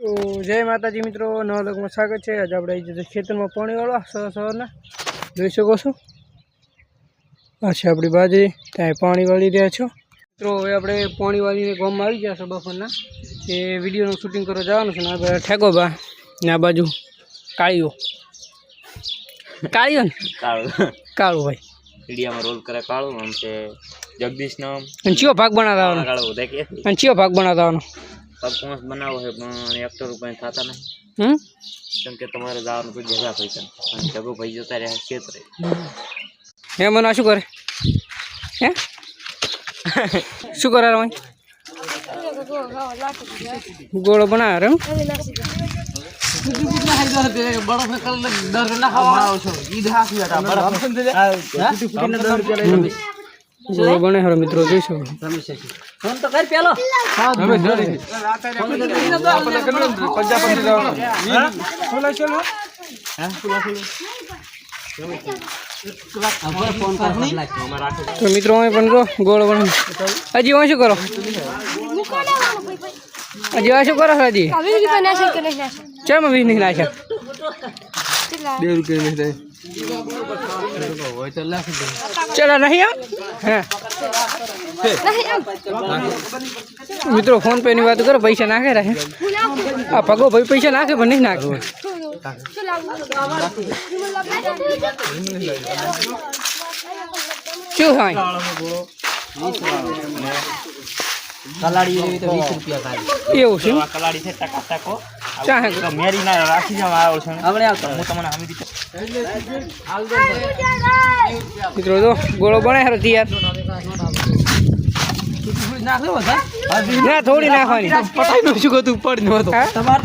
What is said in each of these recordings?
तो जय माताजी मित्रों, नवा लोग में स्वागत है। आज આપણે ખેતર में पानी वाला સવારના જોઈ શકો છો। આ છે આપણી બાજરી, ત્યાં પાણી વાળી રહ્યા છો મિત્રો। હવે આપણે પાણી વાળીને ગામમાં આવી ગયા છો બપોરના, એ વિડીયોનું શૂટિંગ કરવા જવાનું છે ને આપણે ઠેકોબા ને આ બાજુ કાળીઓ કાળીઓ ને કાળું ભાઈ મીડિયામાં રોલ કરે કાળું આમ છે જગદીશ નામ અને ચિયો ભાગ બનાવવાનો કાળું દેખે અને ચિયો ભાગ બનાવવાનો પગ બનાવો છે પણ એક્ટર રૂપિયા થતા નહીં કેમ કે તમારે જવાનું કોઈ જગ્યા પૈસા અને જગો ભાઈ જતા રહ્યા ક્ષેત્રે હે મને શું કરે હે શું કરે ભાઈ ગોળો બનાવે રે ગોળો બને હરો મિત્રો જોઈ શકો ફોન તો કર પેલો તો મિત્રો પણ ગોળો બને હજી હું શું કરો હજી શું કરો હજી ચાલ વીસ નહીં નાખ્યા 2 રૂપિયા નહીં ચલો નહીં હા મિત્રો ફોન પે ની વાત કરો પૈસા નાખે રહે આ પગો ભાઈ પૈસા નાખે પણ નહીં નાખે શું થાય કલાડી એવી તો 20 રૂપિયા ખાલી એવું છે કલાડી છે ટકા ટકો ચાહે મેરી ના રાખી જાવ આવ્યો છે આપણે આવતો હું તમને આમી દીધો મિત્રો તો ગોળો બને હરો તૈયાર ના થોડી નાખવાની પટાઈ નું શું ગતું પડ નો હતો તમારે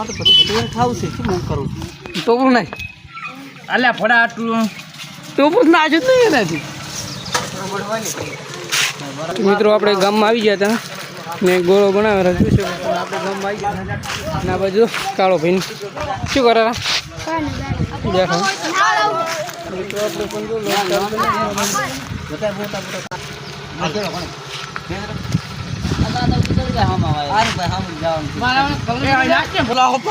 તો પછી ખાવું છે શું કરું તો પણ નહીં અલ્યા ફડા આટલું તો પણ નાજો જ નહીં એનાથી મિત્રો આપણે ગામમાં આવી ગયા હતા ને ગોળો બનાવે આપણે ગામમાં આવી ગયા ના બાજુ કાળો ભાઈ શું કરે દેખો મિત્રો આપણે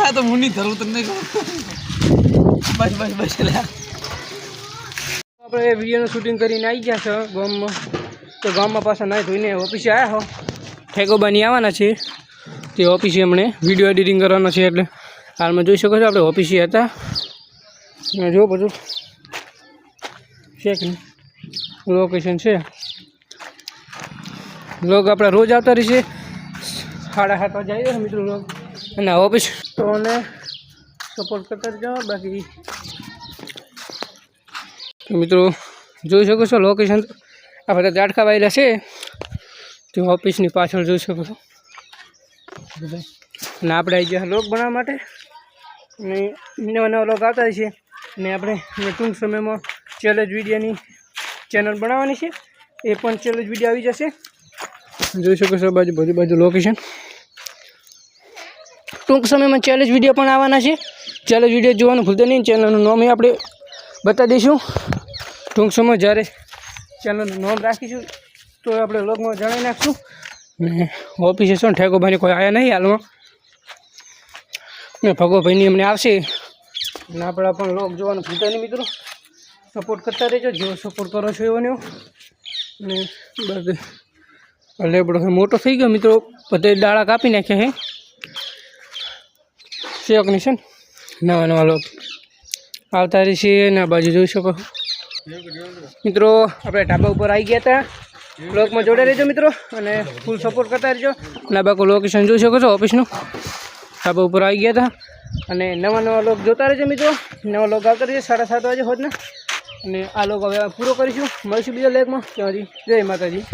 આપણે વિડીયોનું શૂટિંગ કરીને આવી ગયા છો ગામમાં તો ગામમાં પાછા નાહી ધોઈને ઓફિસે આવ્યા હો ઠેકોબાની આવવાના છે તે ઓફિસે અમને વિડીયો એડિટિંગ કરવાનો છે એટલે હાલમાં જોઈ શકો છો આપણે ઓફિસે હતા જો બધું છે કે લોકેશન છે લોક આપણે રોજ આવતા રહીશે 7:30 વાગે આવીએ મિત્રો લોક અને ઓફિસ તો અને સપોર્ટ કરતા જ જાઓ બાકી તો મિત્રો જોઈ શકો છો લોકેશન આ બધા ઝાડખા વાયેલા છે તે ઓફિસની પાછળ જોઈ શકો છો અને આપણે આવી ગયા લોક બનાવવા માટે અને નવા નવા લોક આવતા છે અને આપણે ટૂંક સમયમાં ચેલેન્જ વિડીયોની ચેનલ બનાવવાની છે એ પણ ચેલેન્જ વિડીયો આવી જશે જોઈ શકો છો બધી બાજુ લોકેશન ટૂંક સમયમાં ચેલેન્જ વિડીયો પણ આવવાના છે ચેલેન્જ વિડીયો જોવાનું ભૂલતા નહીં ચેનલનું નામ આપણે બતા દઈશું ટૂંક સમય જ્યારે ચેનલનું નામ રાખીશું તો આપણે લોગમાં જણાવી નાખીશું ને ઓફિસે શું ઠેકોભાઈને કોઈ આવ્યા નહીં હાલમાં ને ભગોભાઈની અમને આવશે અને આપણા પણ લોગ જોવાનું ભૂલતા નહીં મિત્રો સપોર્ટ કરતા રહેજો જેવો સપોર્ટ કરો છો એવો ને બસ લેબડો મોટો થઈ ગયો મિત્રો બધે ડાળા કાપી નાખ્યા છે શેકની છે ને નવા લોગ આવતા રહેશે ને આ બાજુ જોઈ શકો મિત્રો આપણે ઢાબા ઉપર આવી ગયા હતા બ્લોગમાં જોડે રહેજો મિત્રો અને ફૂલ સપોર્ટ કરતા રહેજો અને આ બાજુ લોકેશન જોઈ શકો છો ઓફિસનું ઢાબા ઉપર આવી ગયા હતા અને નવા લોગ જોતા રહેજો મિત્રો નવા લોગ આવતા રહેજો 7:30 વાગે હોતના અને આ લોગ હવે પૂરો કરીશું મળીશું બીજા લેગમાં ત્યાં જય માતાજી।